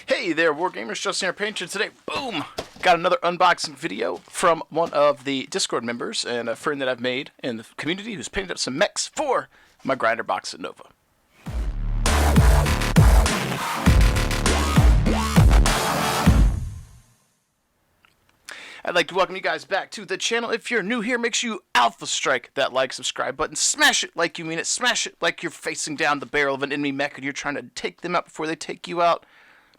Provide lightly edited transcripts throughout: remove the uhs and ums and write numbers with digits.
Hey there, Wargamers, Justin here, Painter. Today, boom, got another unboxing video from one of the Discord members and a friend that I've made in the community who's painted up some mechs for my grinder box at Nova. I'd like to welcome you guys back to the channel. If you're new here, make sure you alpha strike that like, subscribe button. Smash it like you mean it. Smash it like you're facing down the barrel of an enemy mech and you're trying to take them out before they take you out.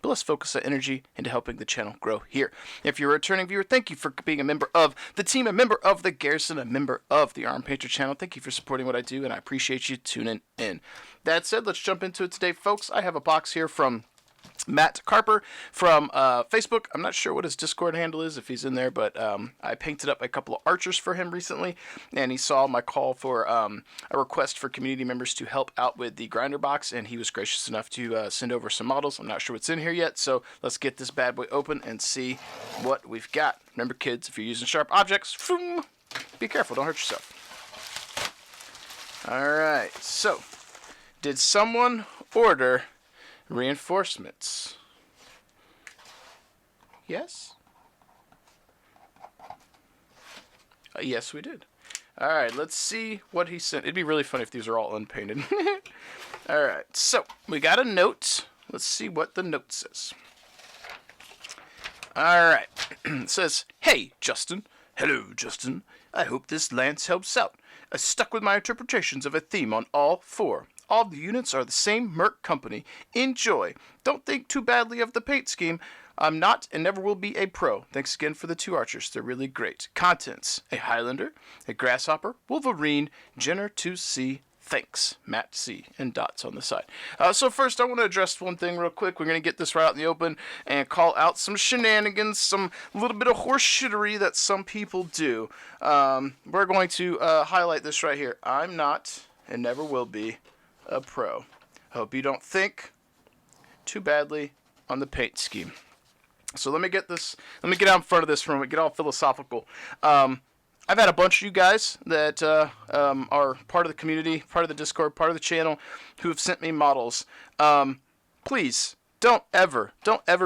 But let's focus that energy into helping the channel grow here. If you're a returning viewer, thank you for being a member of the team, a member of the Garrison, a member of the Arm Painter channel. Thank you for supporting what I do, and I appreciate you tuning in. That said, let's jump into it today, folks. I have a box here from Carper from Facebook. I'm not sure what his Discord handle is, if he's in there, but I painted up a couple of archers for him recently, and he saw my call for a request for community members to help out with the grinder box, and he was gracious enough to send over some models. I'm not sure what's in here yet, so let's get this bad boy open and see what we've got. Remember, kids, if you're using sharp objects, be careful, don't hurt yourself. Alright, so did someone order reinforcements? Yes? Yes, we did. Alright, let's see what he sent. It'd be really funny if these are all unpainted. Alright, so we got a note. Let's see what the note says. Alright, it says, "Hey, Justin." "Hello, Justin. I hope this lance helps out. I stuck with my interpretations of a theme on all four. All the units are the same Merc company. Enjoy. Don't think too badly of the paint scheme. I'm not and never will be a pro. Thanks again for the two archers. They're really great. Contents: a Highlander, a Grasshopper, Wolverine, Jenner 2C. Thanks, Matt C. and dots on the side." So first I want to address one thing real quick. We're going to get this right out in the open and call out some shenanigans, some little bit of horse shittery that some people do. We're going to highlight this right here. I'm not and never will be a pro. I hope you don't think too badly on the paint scheme. So let me get out in front of this for a moment, get all philosophical. I've had a bunch of you guys that are part of the community, part of the Discord, part of the channel, who have sent me models. Please, don't ever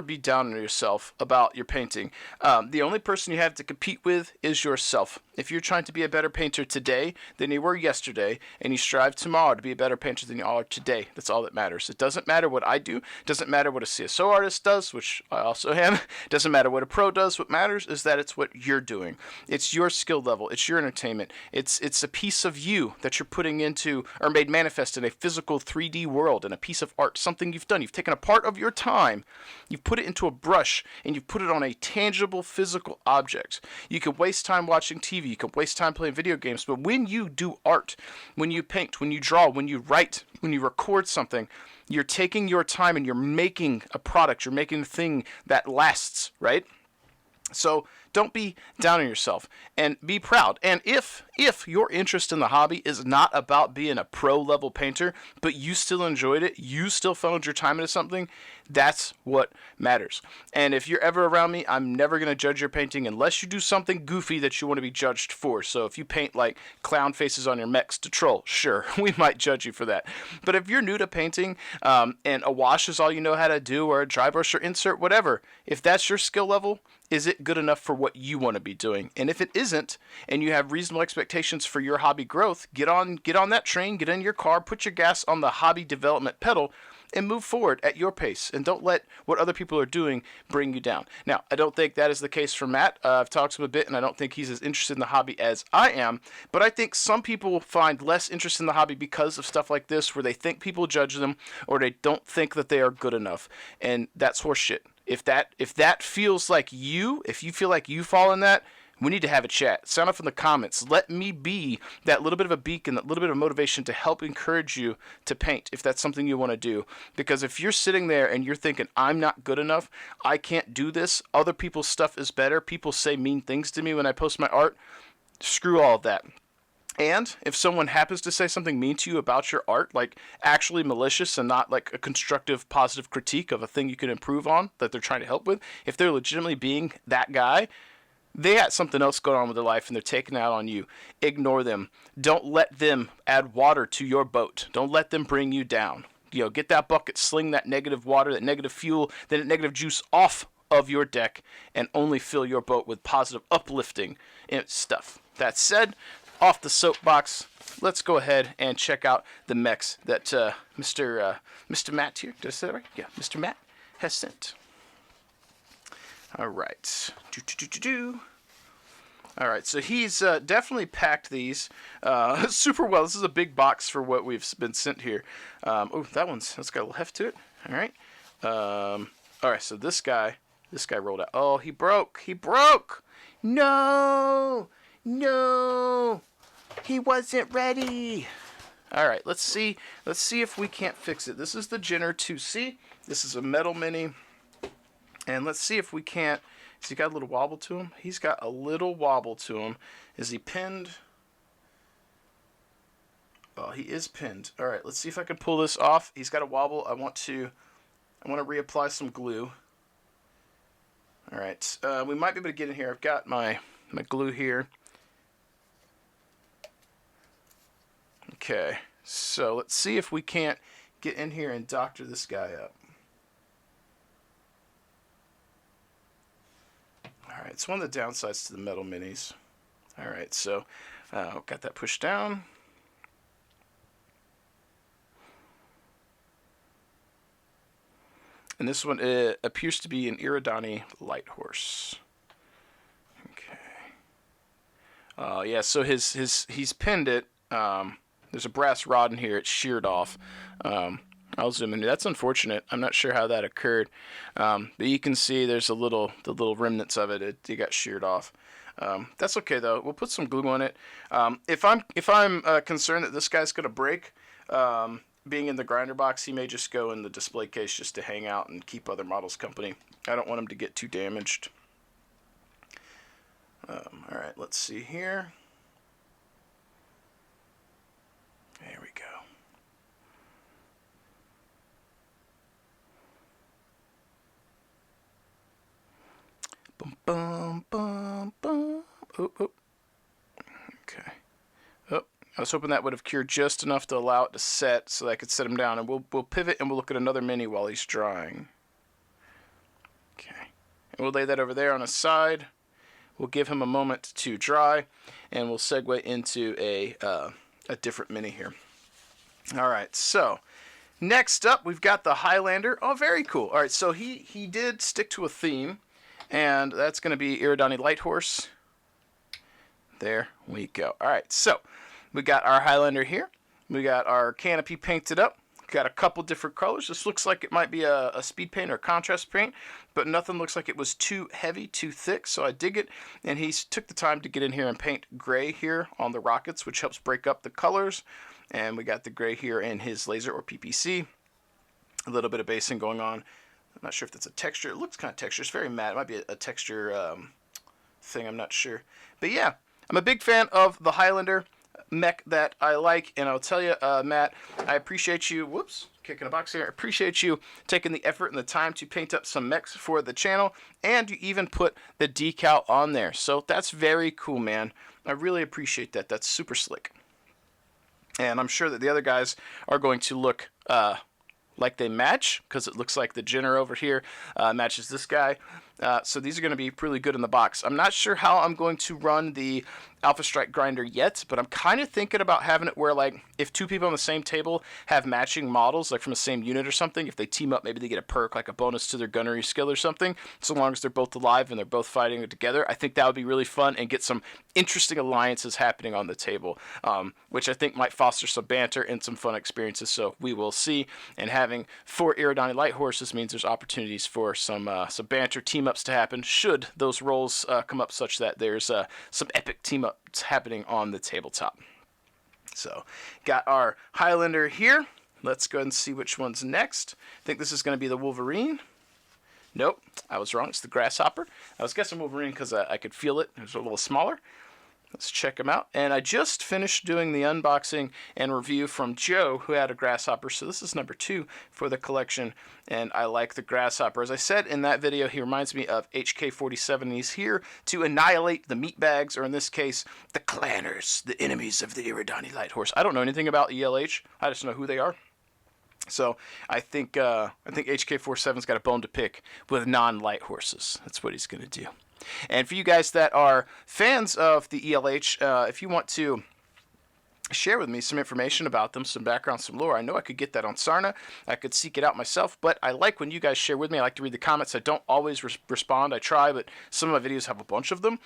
be down on yourself about your painting. The only person you have to compete with is yourself. If you're trying to be a better painter today than you were yesterday, and you strive tomorrow to be a better painter than you are today, that's all that matters. It doesn't matter what I do. It doesn't matter what a CSO artist does, which I also am. It doesn't matter what a pro does. What matters is that it's what you're doing. It's your skill level. It's your entertainment. It's a piece of you that you're putting into, or made manifest in a physical 3D world, and a piece of art, something you've done. You've taken a part of your time, you've put it into a brush, and you've put it on a tangible physical object. You can waste time watching TV, you can waste time playing video games, but when you do art, when you paint, when you draw, when you write, when you record something, you're taking your time and you're making a product, you're making a thing that lasts, right? So don't be down on yourself and be proud. And if your interest in the hobby is not about being a pro level painter, but you still enjoyed it, you still funneled your time into something, that's what matters. And if you're ever around me, I'm never going to judge your painting unless you do something goofy that you want to be judged for. So if you paint like clown faces on your mechs to troll, sure, we might judge you for that. But if you're new to painting and a wash is all you know how to do, or a dry brush or insert, whatever, if that's your skill level, is it good enough for what you want to be doing? And if it isn't, and you have reasonable expectations for your hobby growth, get on that train, get in your car, put your gas on the hobby development pedal, and move forward at your pace. And don't let what other people are doing bring you down. Now, I don't think that is the case for Matt. I've talked to him a bit, and I don't think he's as interested in the hobby as I am. But I think some people find less interest in the hobby because of stuff like this, where they think people judge them, or they don't think that they are good enough. And that's horseshit. If that feels like you, if you feel like you fall in that, we need to have a chat. Sound off in the comments. Let me be that little bit of a beacon, that little bit of motivation to help encourage you to paint if that's something you want to do. Because if you're sitting there and you're thinking, I'm not good enough, I can't do this, other people's stuff is better, people say mean things to me when I post my art, screw all of that. And if someone happens to say something mean to you about your art, like actually malicious and not like a constructive, positive critique of a thing you can improve on that they're trying to help with, if they're legitimately being that guy, they got something else going on with their life and they're taking out on you. Ignore them. Don't let them add water to your boat. Don't let them bring you down. get that bucket, sling that negative water, that negative fuel, that negative juice off of your deck, and only fill your boat with positive uplifting stuff. That said, off the soapbox, let's go ahead and check out the mechs that Mr. Matt here, did I say that right? Yeah, Mr. Matt has sent. All right. All right, so he's definitely packed these super well. This is a big box for what we've been sent here. Oh, that's got a little heft to it. All right. All right, so this guy rolled out. Oh, he broke. No, he wasn't ready. All right, let's see if we can't fix it. This is the Jenner 2C. This is a metal mini, and let's see if we can't. Has he got a little wobble to him? He's got a little wobble to him. Is he pinned? Oh, he is pinned. All right, let's see if I can pull this off. He's got a wobble. I want to reapply some glue. All right, we might be able to get in here. I've got my glue here. Okay, so let's see if we can't get in here and doctor this guy up. All right, it's one of the downsides to the metal minis. All right, so got that pushed down. And this one appears to be an Iridani light horse. Okay. Yeah, so he's pinned it. There's a brass rod in here. It's sheared off. I'll zoom in. That's unfortunate. I'm not sure how that occurred. But you can see there's the little remnants of it. It got sheared off. That's okay though. We'll put some glue on it. If I'm concerned that this guy's gonna break, being in the grinder box, he may just go in the display case just to hang out and keep other models company. I don't want him to get too damaged. All right, let's see here. There we go. Bum, bum, bum, bum. Oh. Okay. Oh, I was hoping that would have cured just enough to allow it to set so that I could set him down. And we'll pivot and we'll look at another mini while he's drying. Okay. And we'll lay that over there on his side. We'll give him a moment to dry. And we'll segue into a different mini here. All right, so next up we've got the Highlander. Oh, very cool. All right, so he did stick to a theme. And that's going to be Iridani Light Horse. There we go. All right, so we got our Highlander here. We got our canopy painted up. Got a couple different colors. This looks like it might be a speed paint or contrast paint, but nothing looks like it was too heavy, too thick, so I dig it. And he took the time to get in here and paint gray here on the rockets, which helps break up the colors. And we got the gray here in his laser or PPC. A little bit of basing going on. I'm not sure if that's a texture. It looks kind of texture. It's very matte. It might be a texture thing. I'm not sure. But yeah, I'm a big fan of the Highlander mech that I like. And I'll tell you, Matt, I appreciate you. Whoops, kicking a box here. I appreciate you taking the effort and the time to paint up some mechs for the channel. And you even put the decal on there. So that's very cool, man. I really appreciate that. That's super slick. And I'm sure that the other guys are going to look like they match, because it looks like the Jenner over here matches this guy. So these are going to be really good in the box. I'm not sure how I'm going to run the Alpha Strike grinder yet, but I'm kind of thinking about having it where, like, if two people on the same table have matching models, like from the same unit or something, if they team up, maybe they get a perk, like a bonus to their gunnery skill or something, so long as they're both alive and they're both fighting it together. I think that would be really fun and get some interesting alliances happening on the table, which I think might foster some banter and some fun experiences, so we will see. And having 4 Iridani Light Horses means there's opportunities for some banter team-ups to happen, should those rolls come up such that there's some epic team-ups happening on the tabletop. So, got our Highlander here. Let's go ahead and see which one's next. I think this is going to be the Wolverine. Nope, I was wrong. It's the Grasshopper. I was guessing Wolverine because I could feel it. It was a little smaller. Let's check them out. And I just finished doing the unboxing and review from Joe, who had a Grasshopper. So this is number 2 for the collection. And I like the Grasshopper. As I said in that video, he reminds me of HK-47. He's here to annihilate the meat bags, or in this case, the clanners, the enemies of the Iridani Light Horse. I don't know anything about ELH. I just know who they are. So I think HK47's got a bone to pick with non-light horses. That's what he's going to do. And for you guys that are fans of the ELH, if you want to share with me some information about them, some background, some lore, I know I could get that on Sarna. I could seek it out myself, but I like when you guys share with me. I like to read the comments. I don't always respond. I try, but some of my videos have a bunch of them.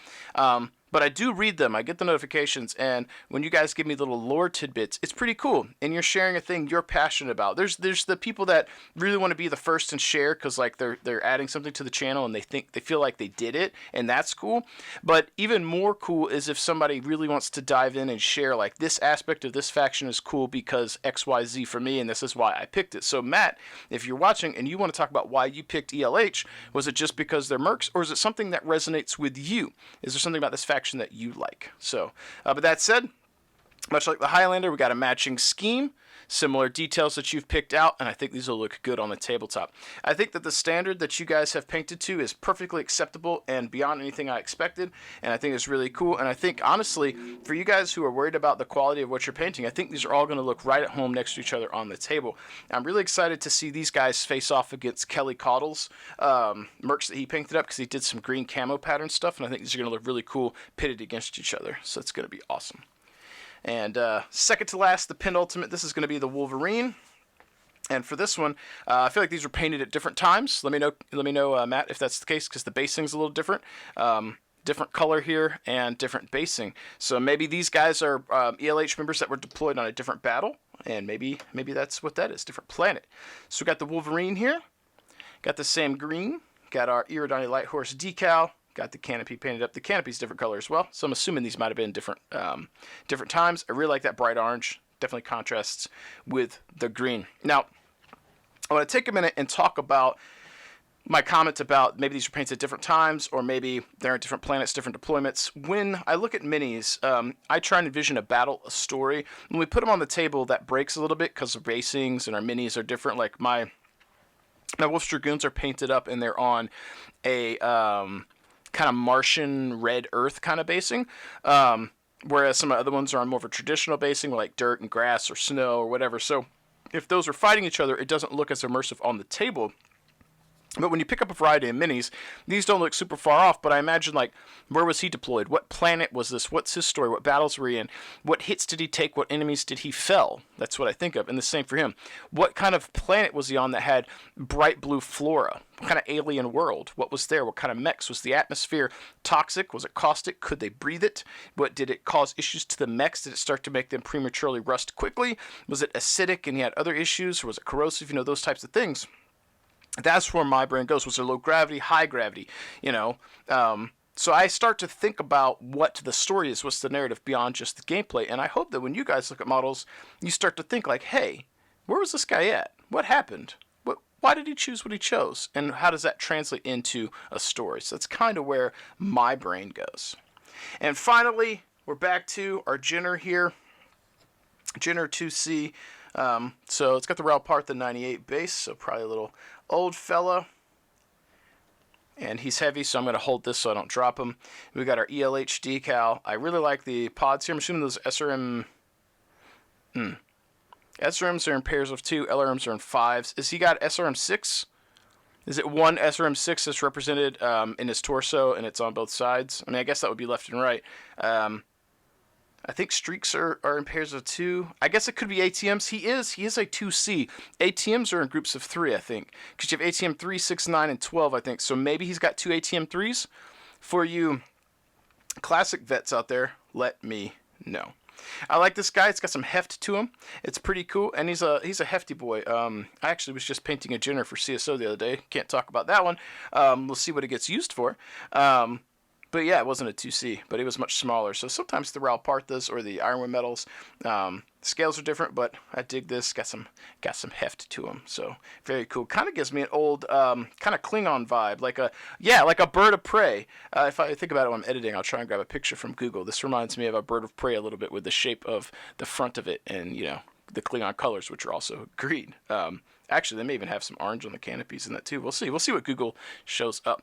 But I do read them. I get the notifications, and when you guys give me little lore tidbits, it's pretty cool. And you're sharing a thing you're passionate about. There's the people that really want to be the first and share because like they're adding something to the channel and they feel like they did it, and that's cool. But even more cool is if somebody really wants to dive in and share like this aspect of this faction is cool because XYZ for me, and this is why I picked it. So Matt, if you're watching and you want to talk about why you picked ELH, was it just because they're mercs, or is it something that resonates with you? Is there something about this faction that you like? So, but that said, much like the Highlander, we got a matching scheme, similar details that you've picked out, and I think these will look good on the tabletop. I think that the standard that you guys have painted to is perfectly acceptable and beyond anything I expected, and I think it's really cool. And I think, honestly, for you guys who are worried about the quality of what you're painting, I think these are all going to look right at home next to each other on the table. I'm really excited to see these guys face off against Kelly Caudle's mercs that he painted up, because he did some green camo pattern stuff, and I think these are going to look really cool pitted against each other, so it's going to be awesome. And second to last, the pinned ultimate. This is going to be the Wolverine. And for this one, I feel like these were painted at different times. Let me know, Matt, if that's the case, because the basing's a little different. Different color here and different basing. So maybe these guys are ELH members that were deployed on a different battle, and maybe that's what that is, different planet. So we got the Wolverine here. Got the same green. Got our Iridani Light Horse decal. Got the canopy painted up. The canopy's different color as well, so I'm assuming these might have been different times. I really like that bright orange. Definitely contrasts with the green. Now, I want to take a minute and talk about my comments about maybe these are painted at different times, or maybe they're in different planets, different deployments. When I look at minis, I try and envision a battle, a story. When we put them on the table, that breaks a little bit because the basings and our minis are different. Like my Wolf's Dragoons are painted up, and they're on a kind of Martian red earth kind of basing, whereas some of the other ones are on more of a traditional basing, like dirt and grass or snow or whatever. So if those are fighting each other, it doesn't look as immersive on the table. But when you pick up a variety of minis, these don't look super far off, but I imagine, like, where was he deployed? What planet was this? What's his story? What battles were he in? What hits did he take? What enemies did he fell? That's what I think of, and the same for him. What kind of planet was he on that had bright blue flora? What kind of alien world? What was there? What kind of mechs? Was the atmosphere toxic? Was it caustic? Could they breathe it? What did it cause issues to the mechs? Did it start to make them prematurely rust quickly? Was it acidic and he had other issues? Or was it corrosive? You know, those types of things. That's where my brain goes. Was there low gravity, high gravity? You know, so I start to think about what the story is, what's the narrative beyond just the gameplay. And I hope that when you guys look at models, you start to think like, hey, where was this guy at? What happened? Why did he choose what he chose? And how does that translate into a story? So that's kind of where my brain goes. And finally, we're back to our Jenner here. Jenner 2C. So it's got the Rail Part, the 98 base, so probably a little old fella, and he's heavy, so I'm going to hold this so I don't drop him. We got our ELH decal. I really like the pods here. I'm assuming those SRM SRMs are in pairs of 2, LRMs are in 5s. Is he got SRM 6? Is it one SRM 6 that's represented in his torso and it's on both sides? I mean, I guess that would be left and right. I think streaks are in pairs of 2. I guess it could be ATMs. He is a 2C. ATMs are in groups of 3, I think. Because you have ATM 3, 6, 9, and 12, I think. So maybe he's got 2 ATM 3s. For you classic vets out there, let me know. I like this guy. It's got some heft to him. It's pretty cool, and he's a hefty boy. I actually was just painting a Jenner for CSO the other day. Can't talk about that one. We'll see what it gets used for. But yeah, it wasn't a 2C, but it was much smaller. So sometimes the Rail Parthas or the Ironwood metals, scales are different, but I dig this. Got some heft to them. So very cool. Kind of gives me an old kind of Klingon vibe, like a bird of prey. If I think about it when I'm editing, I'll try and grab a picture from Google. This reminds me of a bird of prey a little bit with the shape of the front of it, and you know the Klingon colors, which are also green. Actually, they may even have some orange on the canopies in that too. We'll see. We'll see what Google shows up.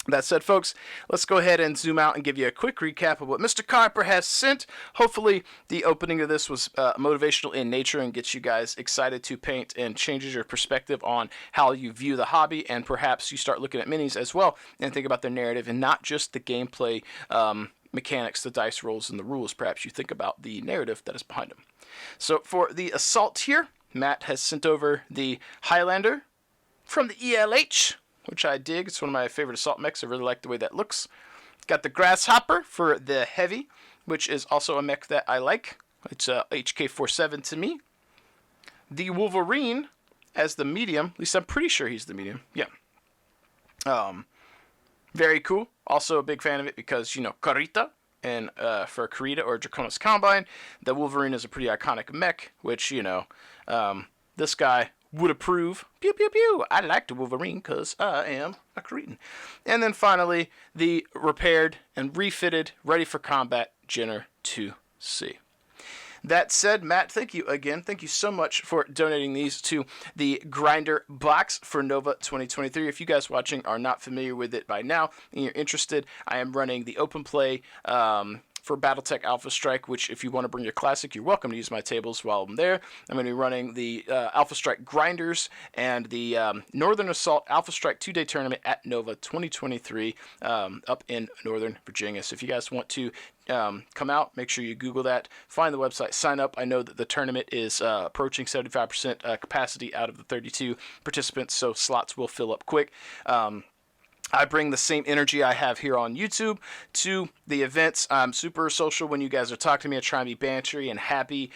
That said, folks, let's go ahead and zoom out and give you a quick recap of what Mr. Carper has sent. Hopefully, the opening of this was motivational in nature and gets you guys excited to paint and changes your perspective on how you view the hobby, and perhaps you start looking at minis as well and think about their narrative and not just the gameplay mechanics, the dice rolls, and the rules. Perhaps you think about the narrative that is behind them. So for the assault here, Matt has sent over the Highlander from the ELH, which I dig. It's one of my favorite assault mechs. I really like the way that looks. Got the Grasshopper for the heavy, which is also a mech that I like. It's a HK47 to me. The Wolverine as the medium. At least I'm pretty sure he's the medium. Yeah. Very cool. Also a big fan of it because, you know, Carita. And for Karita or Draconis Combine, the Wolverine is a pretty iconic mech, which, you know, this guy would approve. Pew, pew, pew. I like the Wolverine because I am a cretin. And then finally, the repaired and refitted, ready for combat Jenner 2C. That said, Matt, thank you again. Thank you so much for donating these to the Grinder box for NOVA 2023. If you guys watching are not familiar with it by now and you're interested, I am running the open play for Battletech Alpha Strike, which if you want to bring your classic, you're welcome to use my tables while I'm there. I'm going to be running the Alpha Strike Grinders and the Northern Assault Alpha Strike 2-day tournament at NOVA 2023 up in Northern Virginia. So if you guys want to come out, make sure you Google that, find the website, sign up. I know that the tournament is approaching 75% capacity out of the 32 participants, so slots will fill up quick. I bring the same energy I have here on YouTube to the events. I'm super social when you guys are talking to me. I try and be bantery and happy,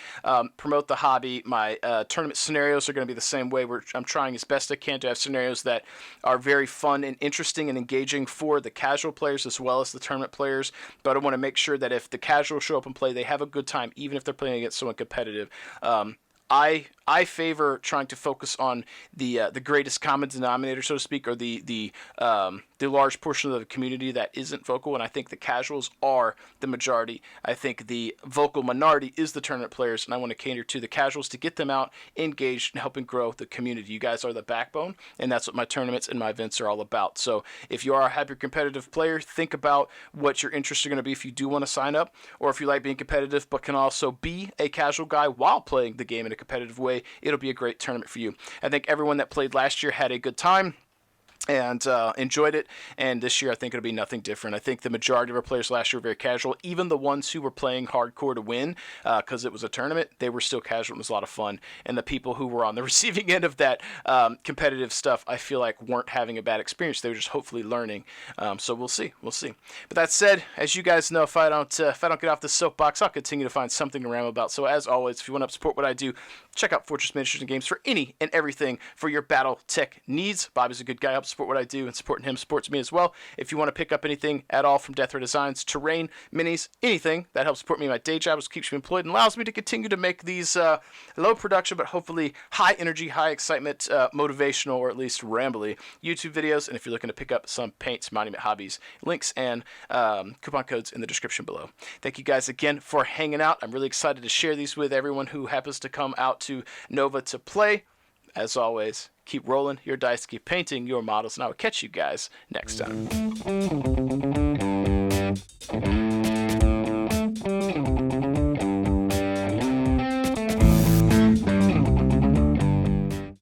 promote the hobby. My tournament scenarios are going to be the same way. I'm trying as best I can to have scenarios that are very fun and interesting and engaging for the casual players as well as the tournament players. But I want to make sure that if the casuals show up and play, they have a good time, even if they're playing against someone competitive. I favor trying to focus on the greatest common denominator, so to speak, or the large portion of the community that isn't vocal, and I think the casuals are the majority. I think the vocal minority is the tournament players, and I want to cater to the casuals to get them out, engaged, and helping grow the community. You guys are the backbone, and that's what my tournaments and my events are all about. So if you are a hyper competitive player, think about what your interests are going to be if you do want to sign up, or if you like being competitive but can also be a casual guy while playing the game in a competitive way, it'll be a great tournament for you. I think everyone that played last year had a good time and enjoyed it, and this year I think it'll be nothing different. I think the majority of our players last year were very casual. Even the ones who were playing hardcore to win because it was a tournament, they were still casual. It was a lot of fun, and the people who were on the receiving end of that competitive stuff, I feel like weren't having a bad experience. They were just hopefully learning. So we'll see. But that said, as you guys know, if I don't get off the soapbox, I'll continue to find something to ramble about. So as always, if you want to support what I do, check out Fortress Miniatures and Games for any and everything for your Battletech needs. Bob is a good guy, helps support what I do, and supporting him supports me as well. If you want to pick up anything at all from Death Ray Designs, terrain, minis, anything that helps support me in my day job, keeps me employed, and allows me to continue to make these low production but hopefully high energy, high excitement, motivational, or at least rambly YouTube videos. And if you're looking to pick up some paints, monument hobbies, links and coupon codes in the description below. Thank you guys again for hanging out. I'm really excited to share these with everyone who happens to come out to NOVA to play. As always, keep rolling your dice, keep painting your models, and I will catch you guys next time.